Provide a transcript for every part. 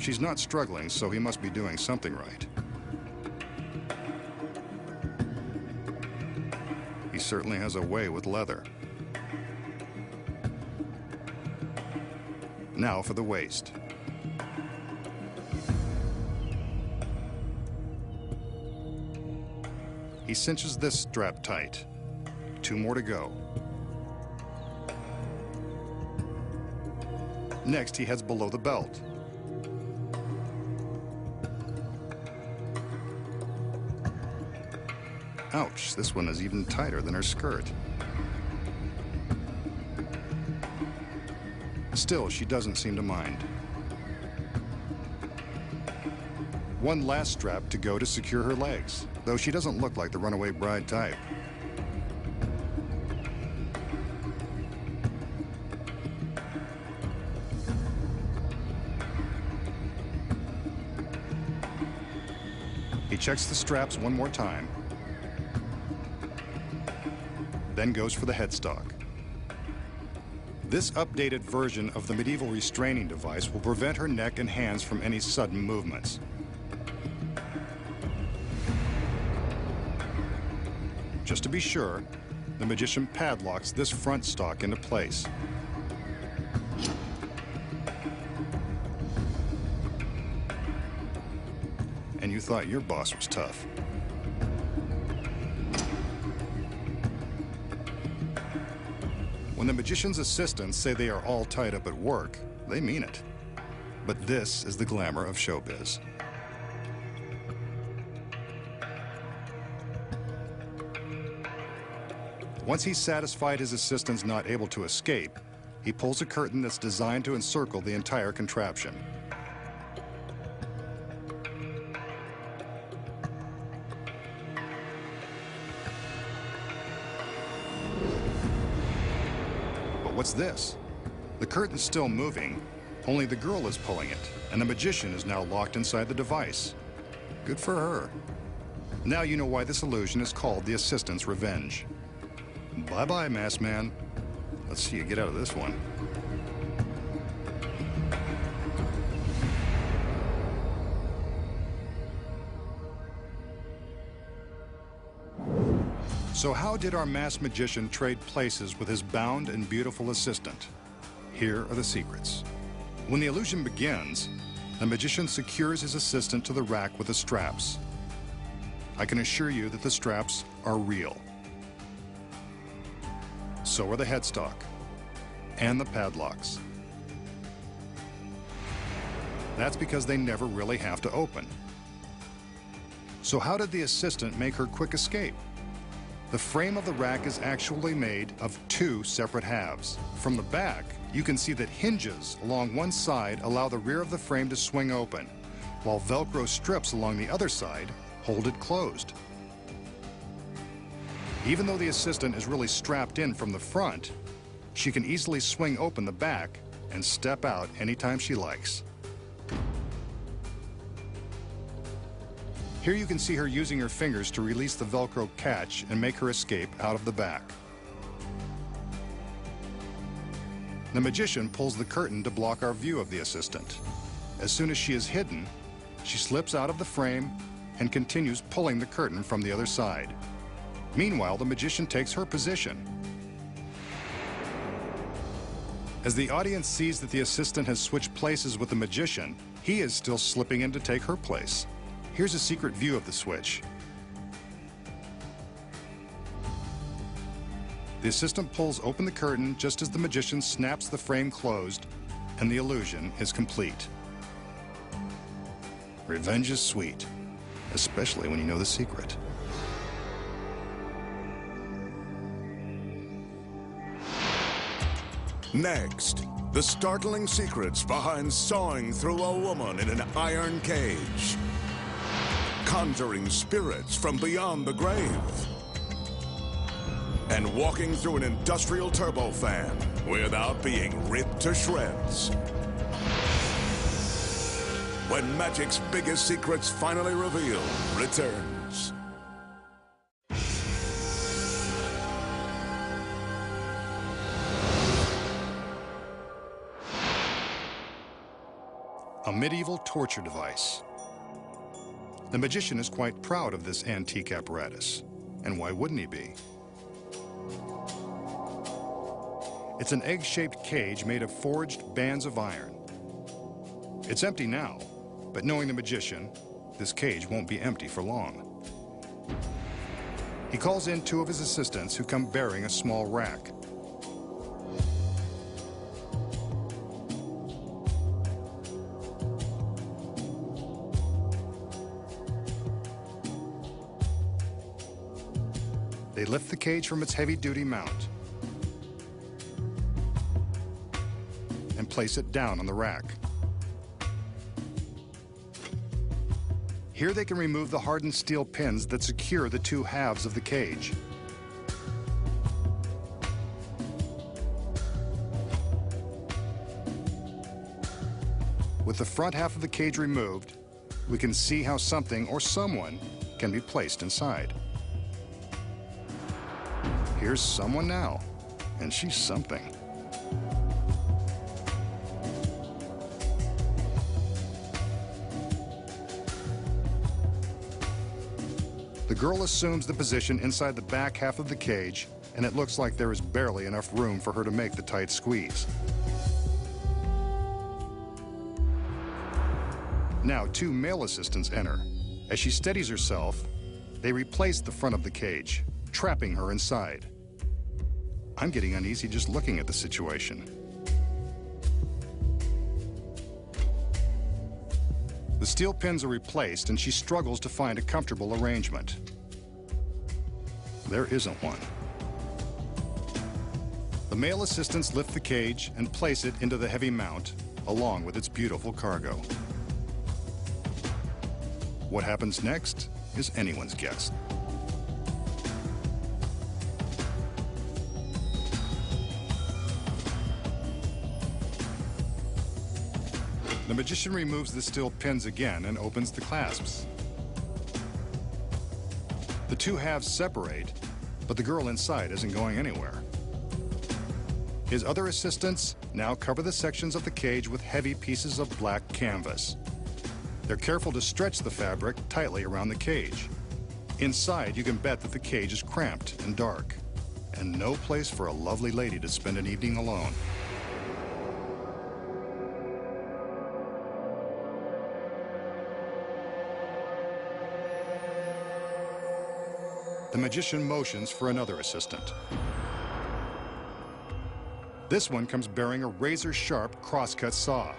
She's not struggling, so he must be doing something right. He certainly has a way with leather. Now for the waist. He cinches this strap tight. 2 more to go. Next, he heads below the belt. Ouch, this one is even tighter than her skirt. Still, she doesn't seem to mind. One last strap to go to secure her legs, though she doesn't look like the runaway bride type. He checks the straps one more time, then goes for the headstock. This updated version of the medieval restraining device will prevent her neck and hands from any sudden movements. Just to be sure, the magician padlocks this front stock into place. And you thought your boss was tough. When the magician's assistants say they are all tied up at work, they mean it. But this is the glamour of showbiz. Once he's satisfied his assistant's not able to escape, he pulls a curtain that's designed to encircle the entire contraption. What's this? The curtain's still moving, only the girl is pulling it, and the magician is now locked inside the device. Good for her. Now you know why this illusion is called the Assistant's Revenge. Bye-bye, masked man. Let's see you get out of this one. So how did our masked magician trade places with his bound and beautiful assistant? Here are the secrets. When the illusion begins, the magician secures his assistant to the rack with the straps. I can assure you that the straps are real. So are the headstock and the padlocks. That's because they never really have to open. So how did the assistant make her quick escape? The frame of the rack is actually made of 2 separate halves. From the back, you can see that hinges along one side allow the rear of the frame to swing open, while Velcro strips along the other side hold it closed. Even though the assistant is really strapped in from the front, she can easily swing open the back and step out anytime she likes. Here you can see her using her fingers to release the Velcro catch and make her escape out of the back. The magician pulls the curtain to block our view of the assistant. As soon as she is hidden, she slips out of the frame and continues pulling the curtain from the other side. Meanwhile, the magician takes her position. As the audience sees that the assistant has switched places with the magician, he is still slipping in to take her place. Here's a secret view of the switch. The assistant pulls open the curtain just as the magician snaps the frame closed, and the illusion is complete. Revenge is sweet, especially when you know the secret. Next, the startling secrets behind sawing through a woman in an iron cage. Conjuring spirits from beyond the grave. And walking through an industrial turbofan without being ripped to shreds. When magic's biggest secrets finally revealed returns. a medieval torture device. The magician is quite proud of this antique apparatus, and why wouldn't he be? It's an egg-shaped cage made of forged bands of iron. It's empty now, but knowing the magician, this cage won't be empty for long. He calls in two of his assistants who come bearing a small rack. They lift the cage from its heavy-duty mount and place it down on the rack. Here they can remove the hardened steel pins that secure the two halves of the cage. With the front half of the cage removed, we can see how something or someone can be placed inside. Here's someone now, and she's something. The girl assumes the position inside the back half of the cage, and it looks like there is barely enough room for her to make the tight squeeze. Now, two male assistants enter. As she steadies herself, they replace the front of the cage, trapping her inside. I'm getting uneasy just looking at the situation. The steel pins are replaced, and she struggles to find a comfortable arrangement. There isn't one. The male assistants lift the cage and place it into the heavy mount, along with its beautiful cargo. What happens next is anyone's guess. The magician removes the steel pins again and opens the clasps. The two halves separate, but the girl inside isn't going anywhere. His other assistants now cover the sections of the cage with heavy pieces of black canvas. They're careful to stretch the fabric tightly around the cage. Inside, you can bet that the cage is cramped and dark, and no place for a lovely lady to spend an evening alone. The magician motions for another assistant. This one comes bearing a razor-sharp crosscut saw.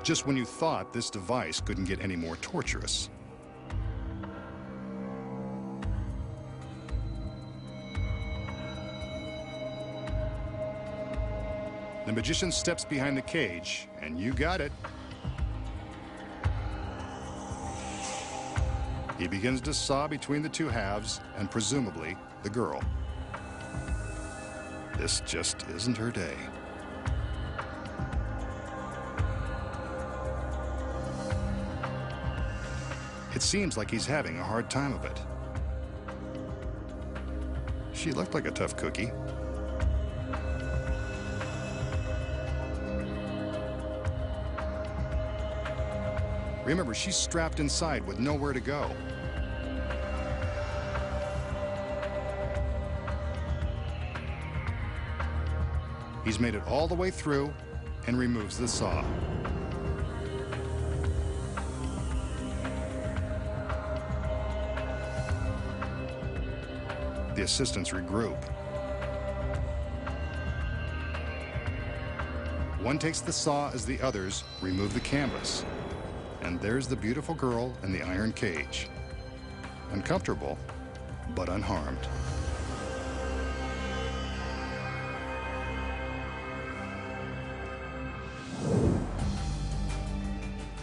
Just when you thought this device couldn't get any more torturous. The magician steps behind the cage, and you got it. He begins to saw between the two halves, and presumably the girl. This just isn't her day. It seems like he's having a hard time of it. She looked like a tough cookie. Remember, she's strapped inside with nowhere to go. He's made it all the way through and removes the saw. The assistants regroup. One takes the saw as the others remove the canvas. And there's the beautiful girl in the iron cage. Uncomfortable, but unharmed.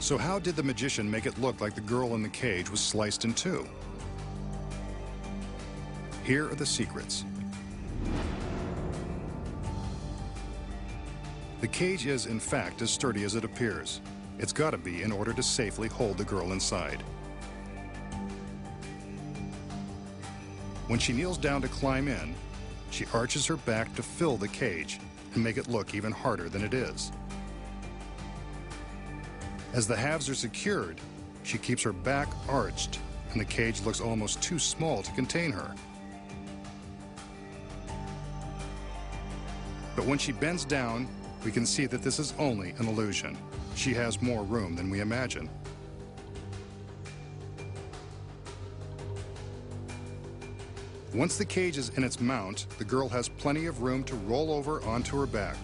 So how did the magician make it look like the girl in the cage was sliced in two? Here are the secrets. The cage is, in fact, as sturdy as it appears. It's got to be in order to safely hold the girl inside. When she kneels down to climb in, she arches her back to fill the cage and make it look even harder than it is. As the halves are secured, she keeps her back arched, and the cage looks almost too small to contain her. But when she bends down, we can see that this is only an illusion. She has more room than we imagine. Once the cage is in its mount, the girl has plenty of room to roll over onto her back.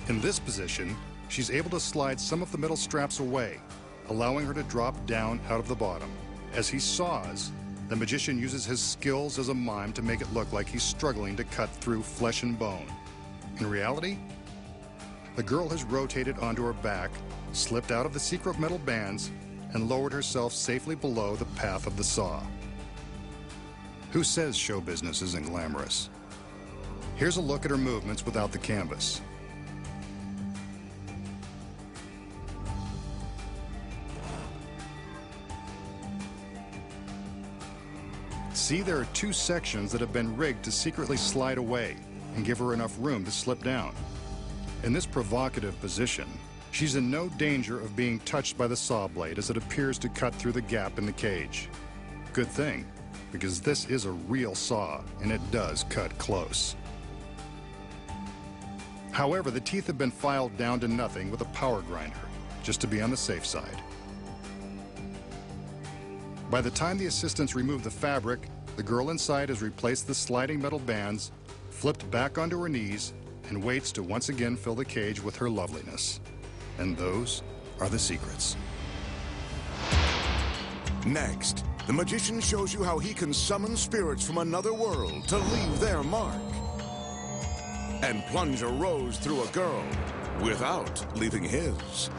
In this position, she's able to slide some of the metal straps away, allowing her to drop down out of the bottom. As he saws, the magician uses his skills as a mime to make it look like he's struggling to cut through flesh and bone. In reality, the girl has rotated onto her back, slipped out of the secret metal bands, and lowered herself safely below the path of the saw. Who says show business isn't glamorous? Here's a look at her movements without the canvas. See, there are two sections that have been rigged to secretly slide away and give her enough room to slip down. In this provocative position, she's in no danger of being touched by the saw blade as it appears to cut through the gap in the cage. Good thing, because this is a real saw and it does cut close. However, the teeth have been filed down to nothing with a power grinder, just to be on the safe side. By the time the assistants remove the fabric, the girl inside has replaced the sliding metal bands, flipped back onto her knees, and waits to once again fill the cage with her loveliness. And those are the secrets. Next, the magician shows you how he can summon spirits from another world to leave their mark. And plunge a rose through a girl without leaving his.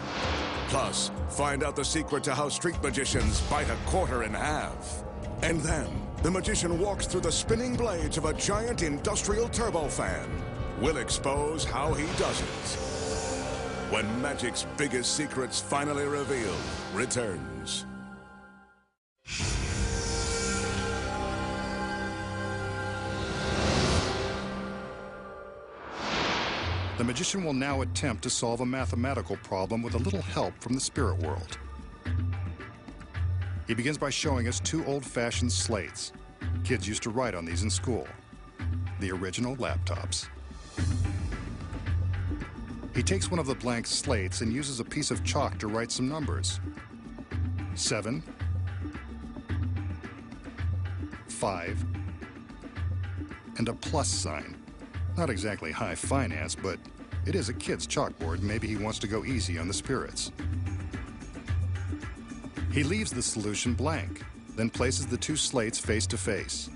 Plus, find out the secret to how street magicians bite a quarter in half. And then, the magician walks through the spinning blades of a giant industrial turbofan. We'll expose how he does it. When magic's biggest secrets finally revealed returns. The magician will now attempt to solve a mathematical problem with a little help from the spirit world. He begins by showing us two old-fashioned slates. Kids used to write on these in school. The original laptops. He takes one of the blank slates and uses a piece of chalk to write some numbers. 7, 5, and a plus sign. Not exactly high finance, but it is a kid's chalkboard. Maybe he wants to go easy on the spirits. He leaves the solution blank, then places the two slates face to face.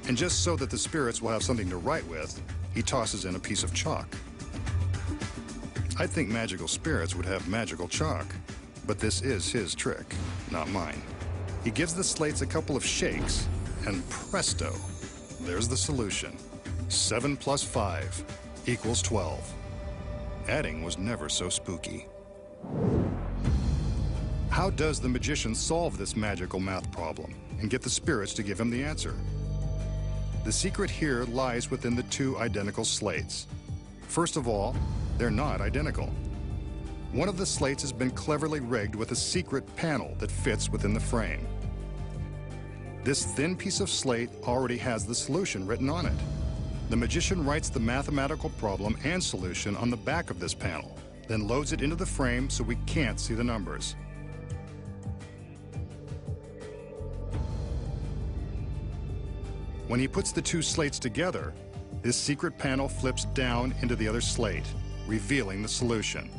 And just so that the spirits will have something to write with, he tosses in a piece of chalk. I think magical spirits would have magical chalk, but this is his trick, not mine. He gives the slates a couple of shakes, and presto, there's the solution. 7 plus 5 equals 12. Adding was never so spooky. How does the magician solve this magical math problem and get the spirits to give him the answer? The secret here lies within the two identical slates. First of all, they're not identical. One of the slates has been cleverly rigged with a secret panel that fits within the frame. This thin piece of slate already has the solution written on it. The magician writes the mathematical problem and solution on the back of this panel, then loads it into the frame so we can't see the numbers. When he puts the two slates together, this secret panel flips down into the other slate, revealing the solution.